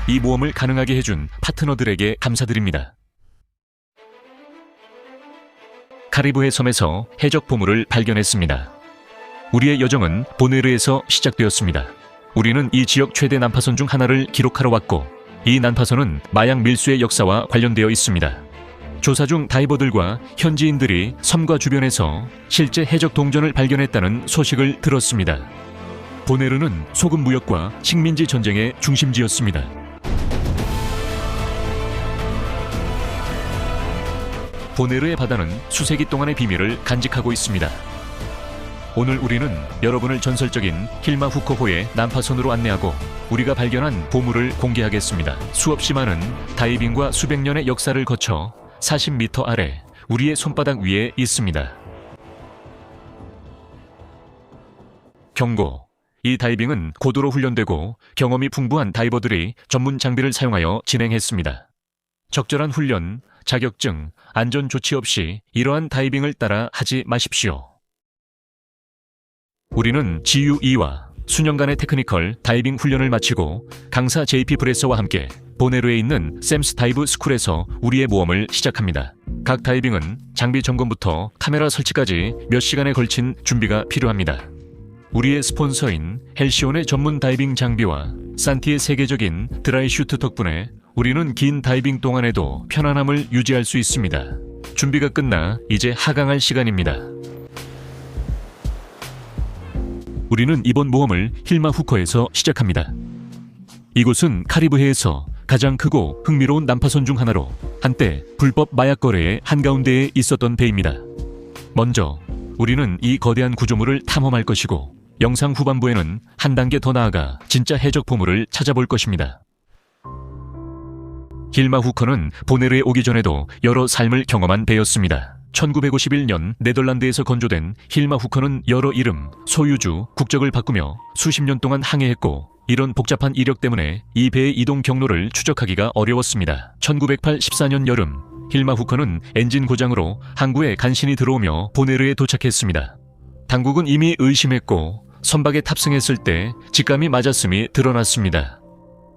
이 모험을 가능하게 해준 파트너들에게 감사드립니다. 카리브해 섬에서 해적 보물을 발견했습니다. 우리의 여정은 보네르에서 시작되었습니다. 우리는 이 지역 최대 난파선 중 하나를 기록하러 왔고, 이 난파선은 마약 밀수의 역사와 관련되어 있습니다. 조사 중 다이버들과 현지인들이 섬과 주변에서 실제 해적 동전을 발견했다는 소식을 들었습니다. 보네르는 소금 무역과 식민지 전쟁의 중심지였습니다. 보네르의 바다는 수세기 동안의 비밀을 간직하고 있습니다. 오늘 우리는 여러분을 전설적인 힐마 후코호의 난파선으로 안내하고 우리가 발견한 보물을 공개하겠습니다. 수없이 많은 다이빙과 수백 년의 역사를 거쳐 40m 아래 우리의 손바닥 위에 있습니다. 경고. 이 다이빙은 고도로 훈련되고 경험이 풍부한 다이버들이 전문 장비를 사용하여 진행했습니다. 적절한 훈련, 자격증, 안전 조치 없이 이러한 다이빙을 따라 하지 마십시오. 우리는 GUE와 수년간의 테크니컬 다이빙 훈련을 마치고 강사 JP 브레서와 함께 보네르에 있는 샘스 다이브 스쿨에서 우리의 모험을 시작합니다. 각 다이빙은 장비 점검부터 카메라 설치까지 몇 시간에 걸친 준비가 필요합니다. 우리의 스폰서인 헬시온의 전문 다이빙 장비와 산티의 세계적인 드라이 슈트 덕분에 우리는 긴 다이빙 동안에도 편안함을 유지할 수 있습니다. 준비가 끝나 이제 하강할 시간입니다. 우리는 이번 모험을 힐마 후커에서 시작합니다. 이곳은 카리브해에서 가장 크고 흥미로운 난파선 중 하나로 한때 불법 마약 거래의 한가운데에 있었던 배입니다. 먼저 우리는 이 거대한 구조물을 탐험할 것이고 영상 후반부에는 한 단계 더 나아가 진짜 해적 보물을 찾아볼 것입니다. 힐마 후커는 보네르에 오기 전에도 여러 삶을 경험한 배였습니다. 1951년 네덜란드에서 건조된 힐마 후커는 여러 이름, 소유주, 국적을 바꾸며 수십 년 동안 항해했고, 이런 복잡한 이력 때문에 이 배의 이동 경로를 추적하기가 어려웠습니다. 1984년 여름, 힐마 후커는 엔진 고장으로 항구에 간신히 들어오며 보네르에 도착했습니다. 당국은 이미 의심했고 선박에 탑승했을 때 직감이 맞았음이 드러났습니다.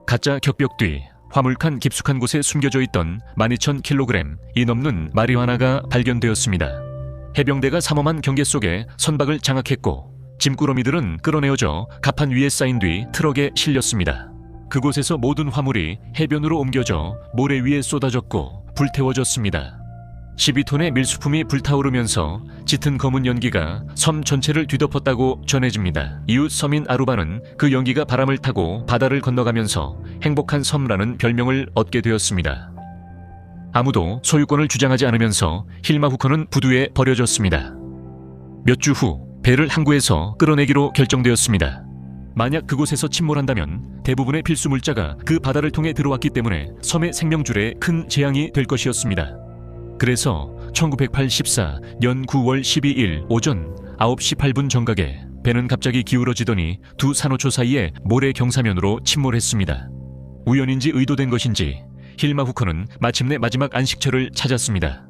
가짜 격벽 뒤 화물칸 깊숙한 곳에 숨겨져 있던 12,000kg 이 넘는 마리화나가 발견되었습니다. 해병대가 삼엄한 경계 속에 선박을 장악했고 짐꾸러미들은 끌어내어져 갑판 위에 쌓인 뒤 트럭에 실렸습니다. 그곳에서 모든 화물이 해변으로 옮겨져 모래 위에 쏟아졌고 불태워졌습니다. 12톤의 밀수품이 불타오르면서 짙은 검은 연기가 섬 전체를 뒤덮었다고 전해집니다. 이웃 섬인 아루바는 그 연기가 바람을 타고 바다를 건너가면서 행복한 섬이라는 별명을 얻게 되었습니다. 아무도 소유권을 주장하지 않으면서 힐마 후커는 부두에 버려졌습니다. 몇 주 후 배를 항구에서 끌어내기로 결정되었습니다. 만약 그곳에서 침몰한다면 대부분의 필수 물자가 그 바다를 통해 들어왔기 때문에 섬의 생명줄에 큰 재앙이 될 것이었습니다. 그래서 1984년 9월 12일 오전 9시 8분 정각에 배는 갑자기 기울어지더니 두 산호초 사이에 모래 경사면으로 침몰했습니다. 우연인지 의도된 것인지 힐마 후커는 마침내 마지막 안식처를 찾았습니다.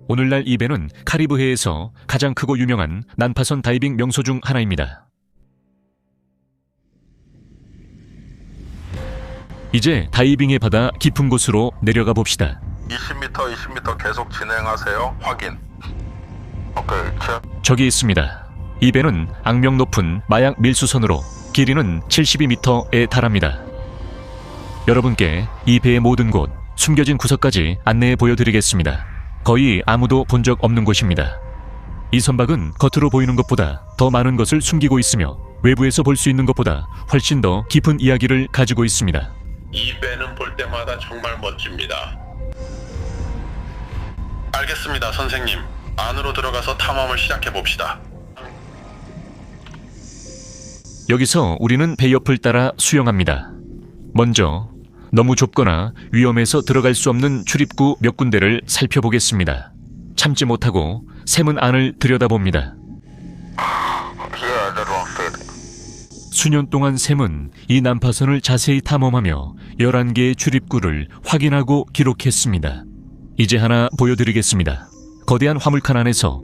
오늘날 이 배는 카리브해에서 가장 크고 유명한 난파선 다이빙 명소 중 하나입니다. 이제 다이빙의 바다 깊은 곳으로 내려가 봅시다. 20m 계속 진행하세요. 확인. 오케이, 저기 있습니다. 이 배는 악명 높은 마약 밀수선으로 길이는 72m에 달합니다. 여러분께 이 배의 모든 곳, 숨겨진 구석까지 안내해 보여드리겠습니다. 거의 아무도 본 적 없는 곳입니다. 이 선박은 겉으로 보이는 것보다 더 많은 것을 숨기고 있으며 외부에서 볼 수 있는 것보다 훨씬 더 깊은 이야기를 가지고 있습니다. 이 배는 볼 때마다 정말 멋집니다. 알겠습니다, 선생님. 안으로 들어가서 탐험을 시작해봅시다. 여기서 우리는 배 옆을 따라 수영합니다. 먼저 너무 좁거나 위험해서 들어갈 수 없는 출입구 몇 군데를 살펴보겠습니다. 참지 못하고 샘은 안을 들여다봅니다. 수년 동안 샘은 이 난파선을 자세히 탐험하며 11개의 출입구를 확인하고 기록했습니다. 이제 하나 보여드리겠습니다. 거대한 화물칸 안에서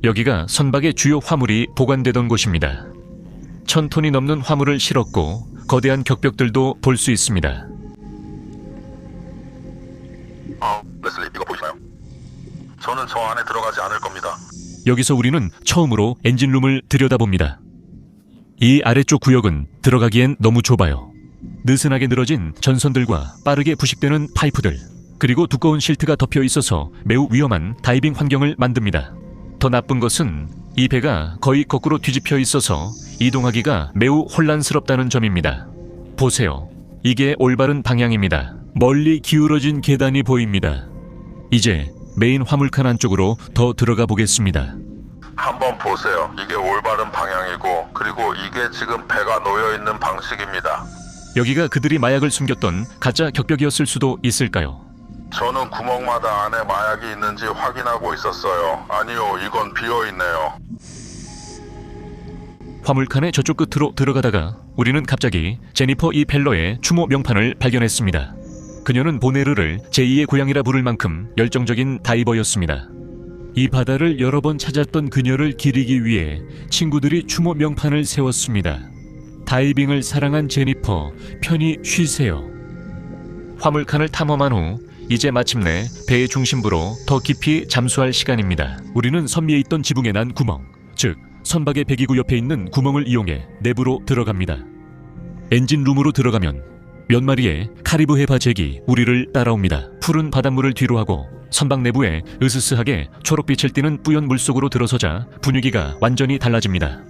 여기가 선박의 주요 화물이 보관되던 곳입니다. 1000톤이 넘는 화물을 실었고 거대한 격벽들도 볼 수 있습니다. 레슬리, 이거 보이나요? 저는 저 안에 들어가지 않을 겁니다. 여기서 우리는 처음으로 엔진룸을 들여다봅니다. 이 아래쪽 구역은 들어가기엔 너무 좁아요. 느슨하게 늘어진 전선들과 빠르게 부식되는 파이프들, 그리고 두꺼운 실트가 덮여 있어서 매우 위험한 다이빙 환경을 만듭니다. 더 나쁜 것은 이 배가 거의 거꾸로 뒤집혀 있어서 이동하기가 매우 혼란스럽다는 점입니다. 보세요. 이게 올바른 방향입니다. 멀리 기울어진 계단이 보입니다. 이제 메인 화물칸 안쪽으로 더 들어가 보겠습니다. 한번 보세요. 이게 올바른 방향이고, 그리고 이게 지금 배가 놓여있는 방식입니다. 여기가 그들이 마약을 숨겼던 가짜 격벽이었을 수도 있을까요? 저는 구멍마다 안에 마약이 있는지 확인하고 있었어요. 아니요, 이건 비어있네요. 화물칸의 저쪽 끝으로 들어가다가 우리는 갑자기 제니퍼 이 펠러의 추모 명판을 발견했습니다. 그녀는 보네르를 제2의 고향이라 부를 만큼 열정적인 다이버였습니다. 이 바다를 여러 번 찾았던 그녀를 기리기 위해 친구들이 추모 명판을 세웠습니다. 다이빙을 사랑한 제니퍼, 편히 쉬세요. 화물칸을 탐험한 후 이제 마침내 배의 중심부로 더 깊이 잠수할 시간입니다. 우리는 선미에 있던 지붕에 난 구멍, 즉 선박의 배기구 옆에 있는 구멍을 이용해 내부로 들어갑니다. 엔진룸으로 들어가면 몇 마리의 카리브 해바 잭이 우리를 따라옵니다. 푸른 바닷물을 뒤로하고 선박 내부에 으스스하게 초록빛을 띠는 뿌연 물속으로 들어서자 분위기가 완전히 달라집니다.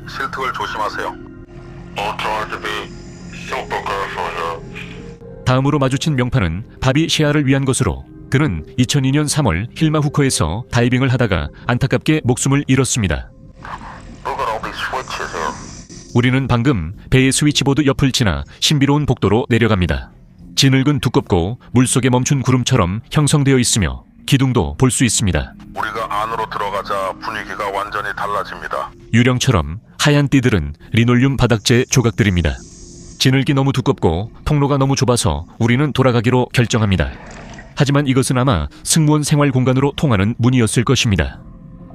실트를 조심하세요. 다음으로 마주친 명판은 바비 셰아를 위한 것으로, 그는 2002년 3월 힐마 후커에서 다이빙을 하다가 안타깝게 목숨을 잃었습니다. 우리는 방금 배의 스위치보드 옆을 지나 신비로운 복도로 내려갑니다. 진흙은 두껍고 물속에 멈춘 구름처럼 형성되어 있으며 기둥도 볼 수 있습니다. 우리가 안으로 들어가자 분위기가 완전히 달라집니다. 유령처럼 하얀 띠들은 리놀륨 바닥재 조각들입니다. 진흙이 너무 두껍고 통로가 너무 좁아서 우리는 돌아가기로 결정합니다. 하지만 이것은 아마 승무원 생활 공간으로 통하는 문이었을 것입니다.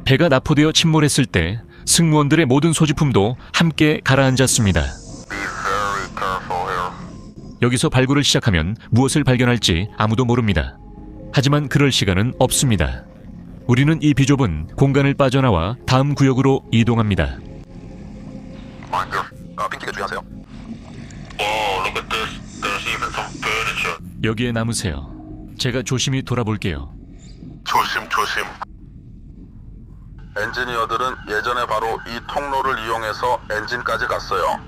배가 납포되어 침몰했을 때 승무원들의 모든 소지품도 함께 가라앉았습니다. 여기서 발굴을 시작하면 무엇을 발견할지 아무도 모릅니다. 하지만 그럴 시간은 없습니다. 우리는 이 비좁은 공간을 빠져나와 다음 구역으로 이동합니다. 핑키게 주의하세요. 여기에 남으세요. 제가 조심히 돌아볼게요. 조심. 엔지니어들은 예전에 바로 이 통로를 이용해서 엔진까지 갔어요.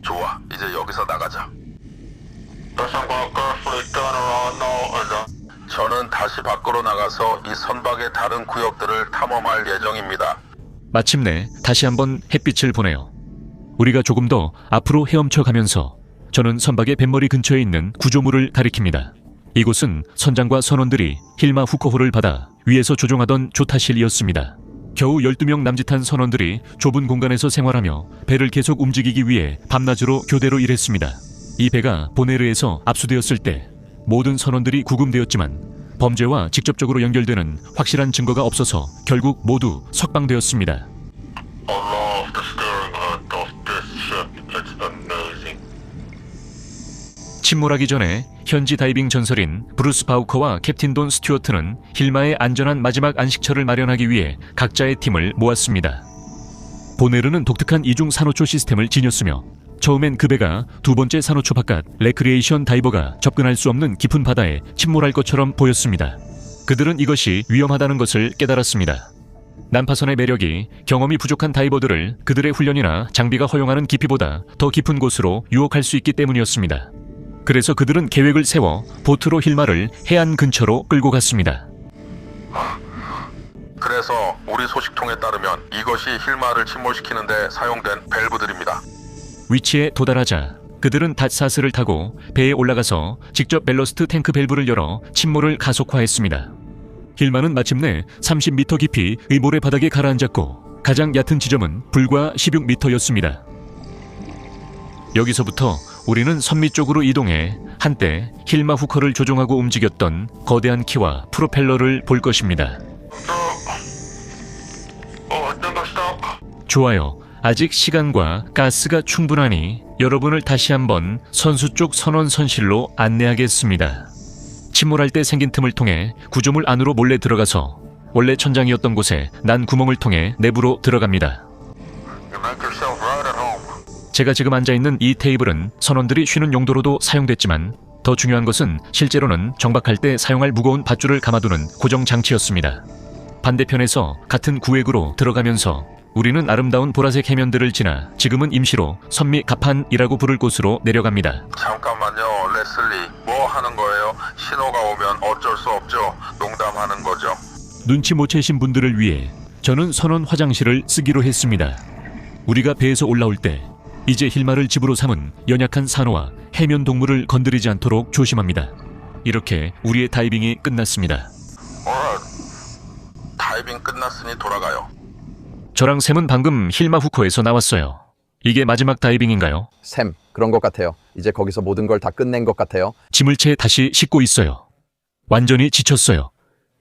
좋아, 이제 여기서 나가자. 저는 다시 밖으로 나가서 이 선박의 다른 구역들을 탐험할 예정입니다. 마침내 다시 한번 햇빛을 보내요. 우리가 조금 더 앞으로 헤엄쳐 가면서 저는 선박의 뱃머리 근처에 있는 구조물을 가리킵니다. 이곳은 선장과 선원들이 힐마 후커호를 받아 위에서 조종하던 조타실이었습니다. 겨우 12명 남짓한 선원들이 좁은 공간에서 생활하며 배를 계속 움직이기 위해 밤낮으로 교대로 일했습니다. 이 배가 보네르에서 압수되었을 때 모든 선원들이 구금되었지만 범죄와 직접적으로 연결되는 확실한 증거가 없어서 결국 모두 석방되었습니다. 침몰하기 전에 현지 다이빙 전설인 브루스 바우커와 캡틴 돈 스튜어트는 힐마의 안전한 마지막 안식처를 마련하기 위해 각자의 팀을 모았습니다. 보네르는 독특한 이중 산호초 시스템을 지녔으며 처음엔 그 배가 두 번째 산호초 바깥 레크리에이션 다이버가 접근할 수 없는 깊은 바다에 침몰할 것처럼 보였습니다. 그들은 이것이 위험하다는 것을 깨달았습니다. 난파선의 매력이 경험이 부족한 다이버들을 그들의 훈련이나 장비가 허용하는 깊이보다 더 깊은 곳으로 유혹할 수 있기 때문이었습니다. 그래서 그들은 계획을 세워 보트로 힐마를 해안 근처로 끌고 갔습니다. 그래서 우리 소식통에 따르면 이것이 힐마를 침몰시키는 데 사용된 밸브들입니다. 위치에 도달하자 그들은 닷사스를 타고 배에 올라가서 직접 밸러스트 탱크 밸브를 열어 침몰을 가속화했습니다. 힐마는 마침내 30m 깊이 의 모래바닥에 가라앉았고 가장 얕은 지점은 불과 16m였습니다. 여기서부터 우리는 선미 쪽으로 이동해 한때 힐마 후커를 조종하고 움직였던 거대한 키와 프로펠러를 볼 것입니다. 좋아요. 아직 시간과 가스가 충분하니 여러분을 다시 한번 선수 쪽 선원 선실로 안내하겠습니다. 침몰할 때 생긴 틈을 통해 구조물 안으로 몰래 들어가서 원래 천장이었던 곳에 난 구멍을 통해 내부로 들어갑니다. 제가 지금 앉아있는 이 테이블은 선원들이 쉬는 용도로도 사용됐지만 더 중요한 것은 실제로는 정박할 때 사용할 무거운 밧줄을 감아두는 고정 장치였습니다. 반대편에서 같은 구획으로 들어가면서 우리는 아름다운 보라색 해면들을 지나 지금은 임시로 선미 가판이라고 부를 곳으로 내려갑니다. 잠깐만요, 레슬리. 뭐 하는 거예요? 신호가 오면 어쩔 수 없죠. 농담하는 거죠. 눈치 못 채신 분들을 위해 저는 선원 화장실을 쓰기로 했습니다. 우리가 배에서 올라올 때 이제 힐마를 집으로 삼은 연약한 산호와 해면 동물을 건드리지 않도록 조심합니다. 이렇게 우리의 다이빙이 끝났습니다. 다이빙 끝났으니 돌아가요. 저랑 샘은 방금 힐마 후코에서 나왔어요. 이게 마지막 다이빙인가요? 샘, 그런 것 같아요. 이제 거기서 모든 걸 다 끝낸 것 같아요. 짐을 채 다시 씻고 있어요. 완전히 지쳤어요.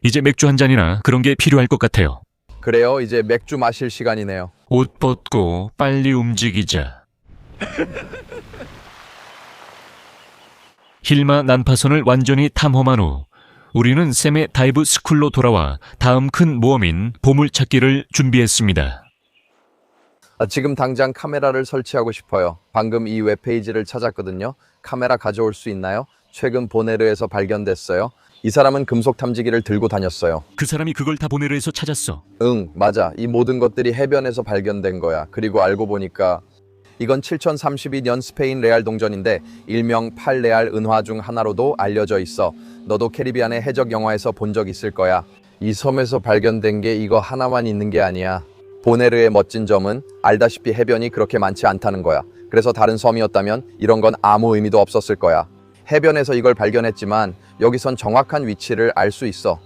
이제 맥주 한 잔이나 그런 게 필요할 것 같아요. 그래요, 이제 맥주 마실 시간이네요. 옷 벗고 빨리 움직이자. 힐마 난파선을 완전히 탐험한 후 우리는 샘의 다이브 스쿨로 돌아와 다음 큰 모험인 보물찾기를 준비했습니다. 지금 당장 카메라를 설치하고 싶어요. 방금 이 웹페이지를 찾았거든요. 카메라 가져올 수 있나요? 최근 보네르에서 발견됐어요. 이 사람은 금속 탐지기를 들고 다녔어요. 그 사람이 그걸 다 보네르에서 찾았어. 응, 맞아. 이 모든 것들이 해변에서 발견된 거야. 그리고 알고 보니까 이건 7032년 스페인 레알 동전인데 일명 8레알 은화 중 하나로도 알려져 있어. 너도 캐리비안의 해적 영화에서 본 적 있을 거야. 이 섬에서 발견된 게 이거 하나만 있는 게 아니야. 보네르의 멋진 점은 알다시피 해변이 그렇게 많지 않다는 거야. 그래서 다른 섬이었다면 이런 건 아무 의미도 없었을 거야. 해변에서 이걸 발견했지만 여기선 정확한 위치를 알 수 있어.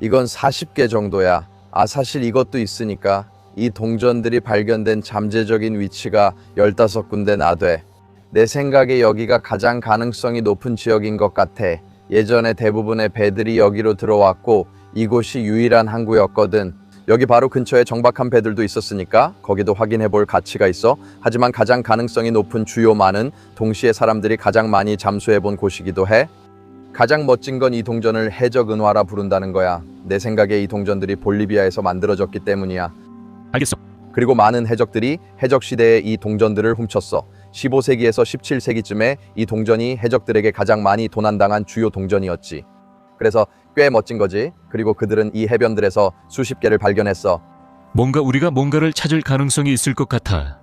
이건 40개 정도야. 사실 이것도 있으니까 이 동전들이 발견된 잠재적인 위치가 15군데 나돼. 내 생각에 여기가 가장 가능성이 높은 지역인 것 같아. 예전에 대부분의 배들이 여기로 들어왔고 이곳이 유일한 항구였거든. 여기 바로 근처에 정박한 배들도 있었으니까 거기도 확인해 볼 가치가 있어. 하지만 가장 가능성이 높은 주요 많은 동시에 사람들이 가장 많이 잠수해 본 곳이기도 해. 가장 멋진 건 이 동전을 해적 은화라 부른다는 거야. 내 생각에 이 동전들이 볼리비아에서 만들어졌기 때문이야. 알겠어. 그리고 많은 해적들이 해적 시대에 이 동전들을 훔쳤어. 15세기에서 17세기쯤에 이 동전이 해적들에게 가장 많이 도난당한 주요 동전이었지. 그래서 꽤 멋진 거지. 그리고 그들은 이 해변들에서 수십 개를 발견했어. 뭔가 우리가 뭔가를 찾을 가능성이 있을 것 같아.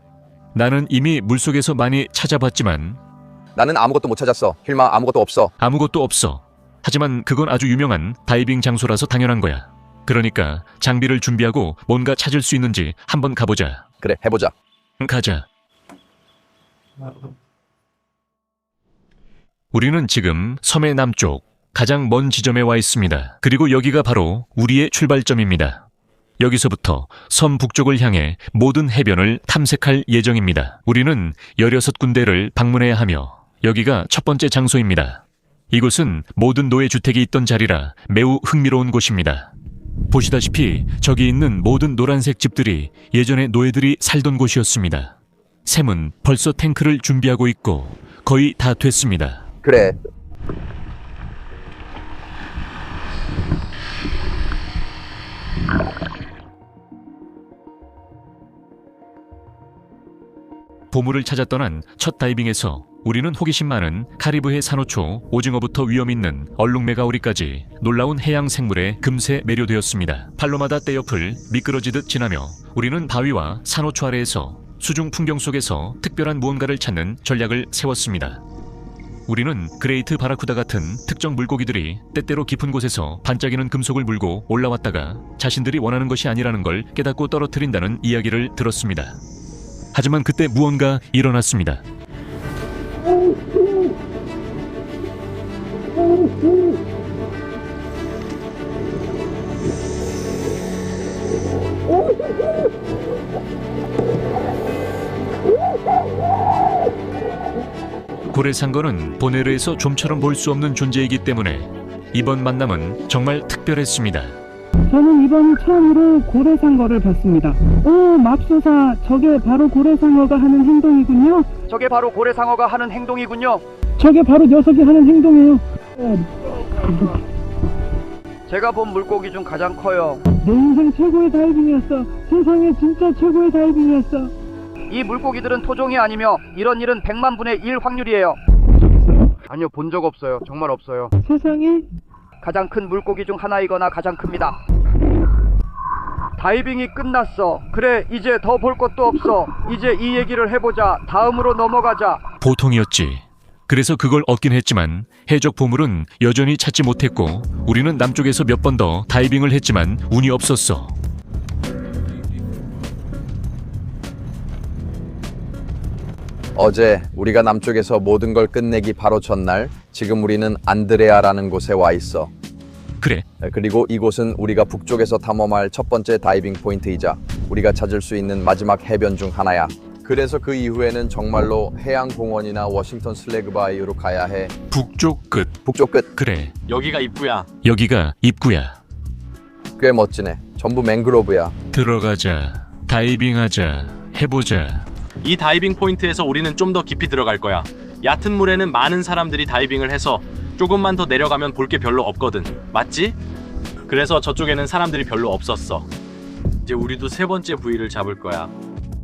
나는 이미 물속에서 많이 찾아봤지만 나는 아무것도 못 찾았어. 힐마 아무것도 없어. 아무것도 없어. 하지만 그건 아주 유명한 다이빙 장소라서 당연한 거야. 그러니까 장비를 준비하고 뭔가 찾을 수 있는지 한번 가보자. 그래, 해보자. 가자. 우리는 지금 섬의 남쪽 가장 먼 지점에 와 있습니다. 그리고 여기가 바로 우리의 출발점입니다. 여기서부터 섬 북쪽을 향해 모든 해변을 탐색할 예정입니다. 우리는 16군데를 방문해야 하며 여기가 첫 번째 장소입니다. 이곳은 모든 노예 주택이 있던 자리라 매우 흥미로운 곳입니다. 보시다시피 저기 있는 모든 노란색 집들이 예전에 노예들이 살던 곳이었습니다. 샘은 벌써 탱크를 준비하고 있고 거의 다 됐습니다. 그래. 보물을 찾아 떠난 첫 다이빙에서 우리는 호기심 많은 카리브해 산호초, 오징어부터 위험 있는 얼룩메가오리까지 놀라운 해양 생물에 금세 매료되었습니다. 팔로마다 떼옆을 미끄러지듯 지나며 우리는 바위와 산호초 아래에서 수중 풍경 속에서 특별한 무언가를 찾는 전략을 세웠습니다. 우리는 그레이트 바라쿠다 같은 특정 물고기들이 때때로 깊은 곳에서 반짝이는 금속을 물고 올라왔다가 자신들이 원하는 것이 아니라는 걸 깨닫고 떨어뜨린다는 이야기를 들었습니다. 하지만 그때 무언가 일어났습니다. 고래상어는 보네르에서 좀처럼 볼 수 없는 존재이기 때문에 이번 만남은 정말 특별했습니다. 저는 이번 처음으로 고래상어를 봤습니다. 오, 맙소사, 저게 바로 고래상어가 하는 행동이군요. 저게 바로 고래상어가 하는 행동이군요. 저게 바로 녀석이 하는 행동이에요. 제가 본 물고기 중 가장 커요. 내 인생 최고의 다이빙이었어. 세상에 진짜 최고의 다이빙이었어. 이 물고기들은 토종이 아니며 이런 일은 100만 분의 1 확률이에요. 아니요, 본 적 없어요. 정말 없어요. 세상에 가장 큰 물고기 중 하나이거나 가장 큽니다. 다이빙이 끝났어. 그래, 이제 더 볼 것도 없어. 이제 이 얘기를 해보자. 다음으로 넘어가자. 보통이었지. 그래서 그걸 얻긴 했지만 해적 보물은 여전히 찾지 못했고 우리는 남쪽에서 몇 번 더 다이빙을 했지만 운이 없었어. 어제 우리가 남쪽에서 모든 걸 끝내기 바로 전날 지금 우리는 안드레아라는 곳에 와 있어. 그래, 그리고 이곳은 우리가 북쪽에서 탐험할 첫 번째 다이빙 포인트이자 우리가 찾을 수 있는 마지막 해변 중 하나야. 그래서 그 이후에는 정말로 해양공원이나 워싱턴 슬래그 바이오로 가야 해. 북쪽 끝. 북쪽 끝. 그래, 여기가 입구야. 여기가 입구야. 꽤 멋지네. 전부 맹그로브야. 들어가자. 다이빙하자. 해보자. 이 다이빙 포인트에서 우리는 좀 더 깊이 들어갈 거야. 얕은 물에는 많은 사람들이 다이빙을 해서 조금만 더 내려가면 볼 게 별로 없거든. 맞지? 그래서 저쪽에는 사람들이 별로 없었어. 이제 우리도 세 번째 부위를 잡을 거야.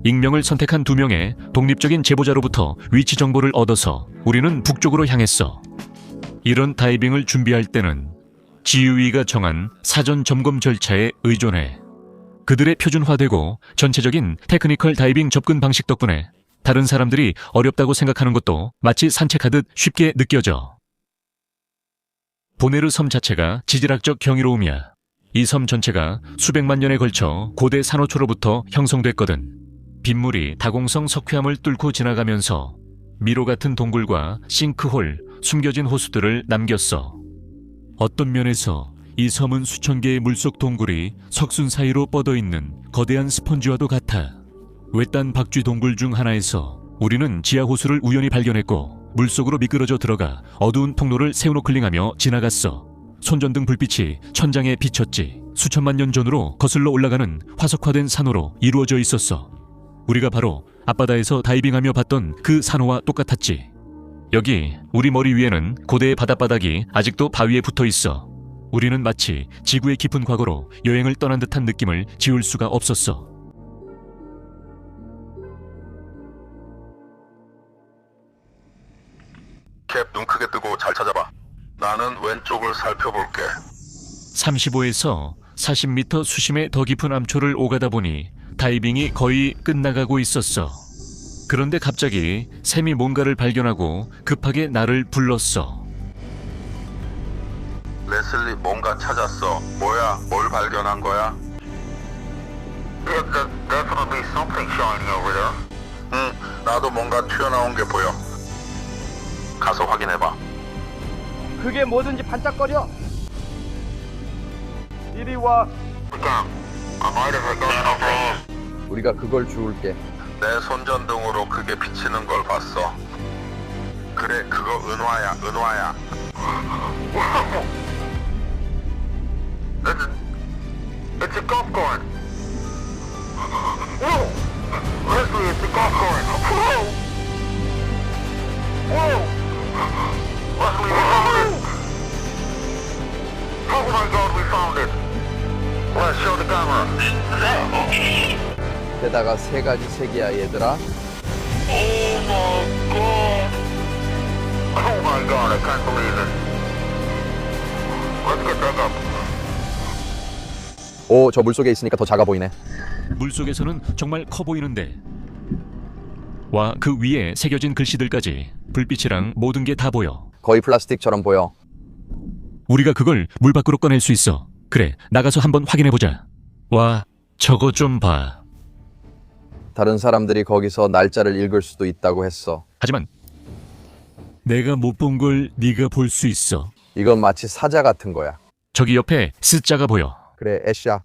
익명을 선택한 2명의 독립적인 제보자로부터 위치 정보를 얻어서 우리는 북쪽으로 향했어. 이런 다이빙을 준비할 때는 지유위가 정한 사전 점검 절차에 의존해. 그들의 표준화되고 전체적인 테크니컬 다이빙 접근 방식 덕분에 다른 사람들이 어렵다고 생각하는 것도 마치 산책하듯 쉽게 느껴져. 보네르 섬 자체가 지질학적 경이로움이야. 이 섬 전체가 수백만 년에 걸쳐 고대 산호초로부터 형성됐거든. 빗물이 다공성 석회암을 뚫고 지나가면서 미로 같은 동굴과 싱크홀, 숨겨진 호수들을 남겼어. 어떤 면에서 이 섬은 수천 개의 물속 동굴이 석순 사이로 뻗어있는 거대한 스펀지와도 같아. 외딴 박쥐 동굴 중 하나에서 우리는 지하 호수를 우연히 발견했고 물속으로 미끄러져 들어가 어두운 통로를 세우노클링하며 지나갔어. 손전등 불빛이 천장에 비쳤지. 수천만 년 전으로 거슬러 올라가는 화석화된 산호로 이루어져 있었어. 우리가 바로 앞바다에서 다이빙하며 봤던 그 산호와 똑같았지. 여기 우리 머리 위에는 고대의 바닷바닥이 아직도 바위에 붙어 있어. 우리는 마치 지구의 깊은 과거로 여행을 떠난 듯한 느낌을 지울 수가 없었어. 캡, 눈 크게 뜨고 잘 찾아봐. 나는 왼쪽을 살펴볼게. 35에서 40m 수심의 더 깊은 암초를 오가다 보니 다이빙이 거의 끝나가고 있었어. 그런데 갑자기 샘이 뭔가를 발견하고 급하게 나를 불렀어. 레슬리, 뭔가 찾았어. 뭐야? 뭘 발견한 거야? Definitely something shiny over there. 응, 나도 뭔가 튀어나온 게 보여. 가서 확인해봐. 그게 뭐든지 반짝거려. 이리 와. 우리가 그걸 주울게. 내 손전등으로 그게 비치는 걸 봤어. 그래, 그거 은화야, 은화야. It's a golf cart. Whoa! Leslie, it's a golf cart. Whoa! Whoa! Leslie, we found it. Oh my God, we found it. Let's show the camera. 게다가 세 가지 색이야, 얘들아. Oh my God. Oh my God, I can't believe it. Let's get back up. 오, 저 물속에 있으니까 더 작아 보이네. 물속에서는 정말 커 보이는데. 와, 그 위에 새겨진 글씨들까지. 불빛이랑 모든 게 다 보여. 거의 플라스틱처럼 보여. 우리가 그걸 물 밖으로 꺼낼 수 있어. 그래, 나가서 한번 확인해보자. 와, 저거 좀 봐. 다른 사람들이 거기서 날짜를 읽을 수도 있다고 했어. 하지만 내가 못 본 걸 네가 볼 수 있어. 이건 마치 사자 같은 거야. 저기 옆에 S자가 보여. 그래, 애샤.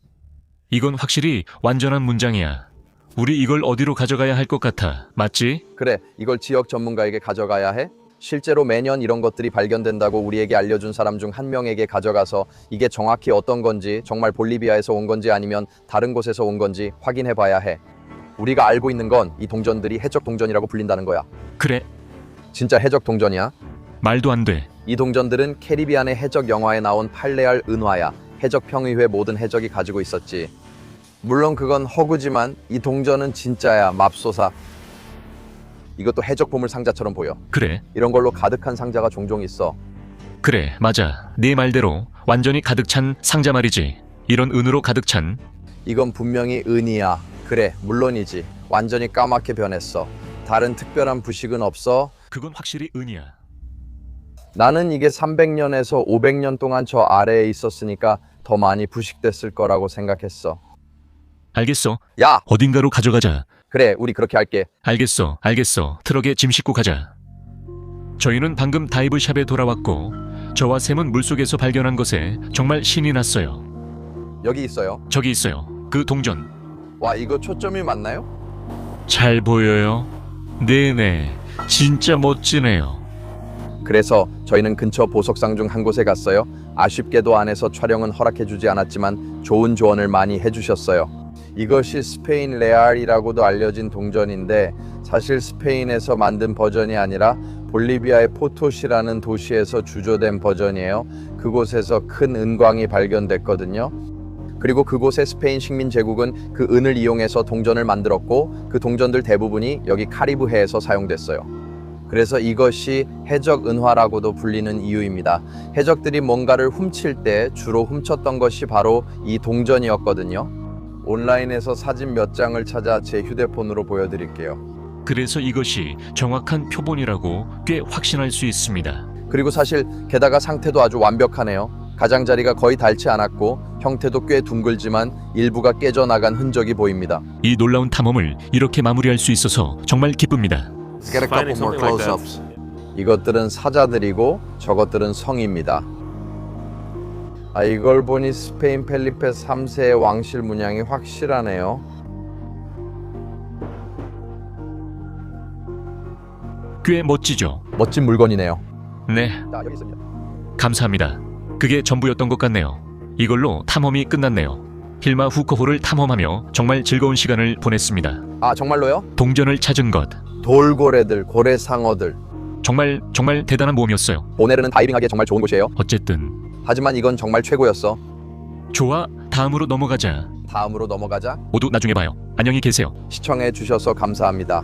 이건 확실히 완전한 문장이야. 우리 이걸 어디로 가져가야 할 것 같아. 맞지? 그래, 이걸 지역 전문가에게 가져가야 해. 실제로 매년 이런 것들이 발견된다고 우리에게 알려준 사람 중 한 명에게 가져가서 이게 정확히 어떤 건지, 정말 볼리비아에서 온 건지 아니면 다른 곳에서 온 건지 확인해 봐야 해. 우리가 알고 있는 건 이 동전들이 해적 동전이라고 불린다는 거야. 그래, 진짜 해적 동전이야. 말도 안 돼. 이 동전들은 캐리비안의 해적 영화에 나온 팔레알 은화야. 해적 평의회 모든 해적이 가지고 있었지. 물론 그건 허구지만 이 동전은 진짜야. 맙소사. 이것도 해적 보물 상자처럼 보여. 그래, 이런 걸로 가득한 상자가 종종 있어. 그래, 맞아. 네 말대로 완전히 가득 찬 상자 말이지. 이런 은으로 가득 찬. 이건 분명히 은이야. 그래, 물론이지. 완전히 까맣게 변했어. 다른 특별한 부식은 없어. 그건 확실히 은이야. 나는 이게 300년에서 500년 동안 저 아래에 있었으니까 더 많이 부식됐을 거라고 생각했어. 알겠어. 야! 어딘가로 가져가자. 그래, 우리 그렇게 할게. 알겠어. 트럭에 짐 싣고 가자. 저희는 방금 다이브샵에 돌아왔고 저와 샘은 물속에서 발견한 것에 정말 신이 났어요. 여기 있어요. 저기 있어요. 그 동전. 와, 이거 초점이 맞나요? 잘 보여요? 네네. 진짜 멋지네요. 그래서 저희는 근처 보석상 중 한 곳에 갔어요. 아쉽게도 안에서 촬영은 허락해주지 않았지만 좋은 조언을 많이 해주셨어요. 이것이 스페인 레알이라고도 알려진 동전인데 사실 스페인에서 만든 버전이 아니라 볼리비아의 포토시라는 도시에서 주조된 버전이에요. 그곳에서 큰 은광이 발견됐거든요. 그리고 그곳의 스페인 식민 제국은 그 은을 이용해서 동전을 만들었고 그 동전들 대부분이 여기 카리브해에서 사용됐어요. 그래서 이것이 해적 은화라고도 불리는 이유입니다. 해적들이 뭔가를 훔칠 때 주로 훔쳤던 것이 바로 이 동전이었거든요. 온라인에서 사진 몇 장을 찾아 제 휴대폰으로 보여드릴게요. 그래서 이것이 정확한 표본이라고 꽤 확신할 수 있습니다. 그리고 사실 게다가 상태도 아주 완벽하네요. 가장자리가 거의 닳지 않았고 형태도 꽤 둥글지만 일부가 깨져나간 흔적이 보입니다. 이 놀라운 탐험을 이렇게 마무리할 수 있어서 정말 기쁩니다. Let's get a couple more close-ups. 이것들은 사자들이고 저것들은 성입니다. 아, 이걸 보니 스페인 펠리페 3세의 왕실 문양이 확실하네요. 꽤 멋지죠? 멋진 물건이네요. 네, 자, 여기 있습니다. 감사합니다. 그게 전부였던 것 같네요. 이걸로 탐험이 끝났네요. 힐마 후커호를 탐험하며 정말 즐거운 시간을 보냈습니다. 아, 정말로요? 동전을 찾은 것. 돌고래들, 고래상어들. 정말 대단한 모험이었어요. 보네르는 다이빙하기에 정말 좋은 곳이에요. 어쨌든 하지만 이건 정말 최고였어. 좋아, 다음으로 넘어가자. 다음으로 넘어가자. 모두 나중에 봐요. 안녕히 계세요. 시청해 주셔서 감사합니다.